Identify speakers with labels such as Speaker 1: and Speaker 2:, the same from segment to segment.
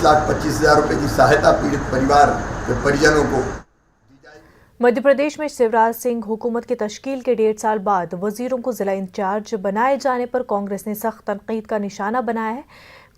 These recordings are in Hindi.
Speaker 1: 1,25,000 रुपये की सहायता पीड़ित परिवार के परिजनों को।
Speaker 2: मध्य प्रदेश में शिवराज सिंह हुकूमत की तश्कील के 1.5 साल बाद वजीरों को जिला इंचार्ज बनाए जाने पर कांग्रेस ने सख्त तनकीद का निशाना बनाया है।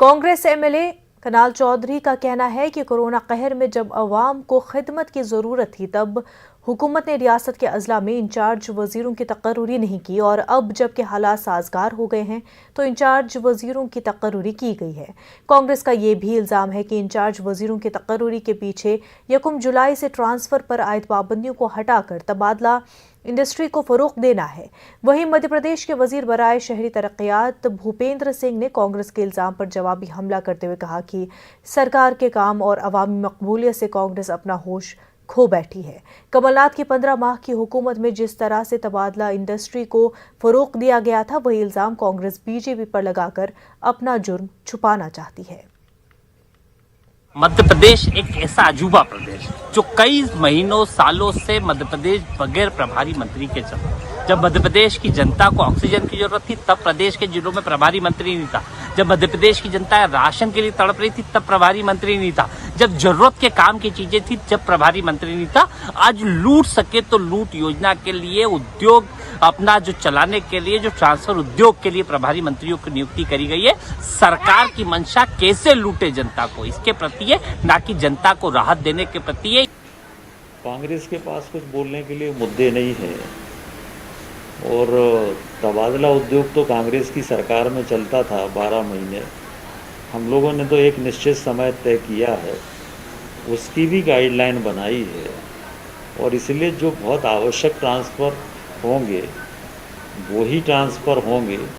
Speaker 2: कांग्रेस एमएलए कनाल चौधरी का कहना है कि कोरोना कहर में जब अवाम को खिदमत की ज़रूरत थी तब हुकूमत ने रियासत के अजला में इंचार्ज वजीरों की तकर्रुरी नहीं की और अब जबकि हालात साजगार हो गए हैं तो इंचार्ज वजीरों की तकर्रुरी की गई है। कांग्रेस का ये भी इल्ज़ाम है कि इंचार्ज वजीरों की तकर्रुरी के पीछे 1 जुलाई से ट्रांसफ़र पर आयद पाबंदियों को हटाकर तबादला इंडस्ट्री को फ़रोग़ देना है। वहीं मध्य प्रदेश के वजीर बराए शहरी तरक्यात भूपेंद्र सिंह ने कांग्रेस के इल्ज़ाम पर जवाबी हमला करते हुए कहा कि सरकार के काम और अवामी मकबूलियत से कांग्रेस अपना होश खो बैठी है। कमलनाथ की 15 माह की हुकूमत में जिस तरह से तबादला इंडस्ट्री को फ़रोग़ दिया गया था वही इल्ज़ाम कांग्रेस बीजेपी पर लगाकर अपना जुर्म छुपाना चाहती है।
Speaker 3: मध्य प्रदेश एक ऐसा अजूबा प्रदेश जो कई महीनों सालों से मध्य प्रदेश बगैर प्रभारी मंत्री के चला। जब मध्य प्रदेश की जनता को ऑक्सीजन की जरूरत थी तब प्रदेश के जिलों में प्रभारी मंत्री नहीं था। जब मध्य प्रदेश की जनता राशन के लिए तड़प रही थी तब प्रभारी मंत्री नहीं था। जब जरूरत के काम की चीजें थी जब प्रभारी मंत्री नहीं था। आज लूट सके तो लूट योजना के लिए उद्योग अपना जो चलाने के लिए जो ट्रांसफर उद्योग के लिए प्रभारी मंत्रियों की नियुक्ति करी गई है। सरकार की मंशा कैसे लूटे जनता को इसके प्रति है, ना कि जनता को राहत देने के प्रति है।
Speaker 4: कांग्रेस के पास कुछ बोलने के लिए मुद्दे नहीं है और तबादला उद्योग तो कांग्रेस की सरकार में चलता था 12 महीने। हम लोगों ने तो एक निश्चित समय तय किया है, उसकी भी गाइडलाइन बनाई है और इसलिए जो बहुत आवश्यक ट्रांसफ़र होंगे वो ही ट्रांसफ़र होंगे।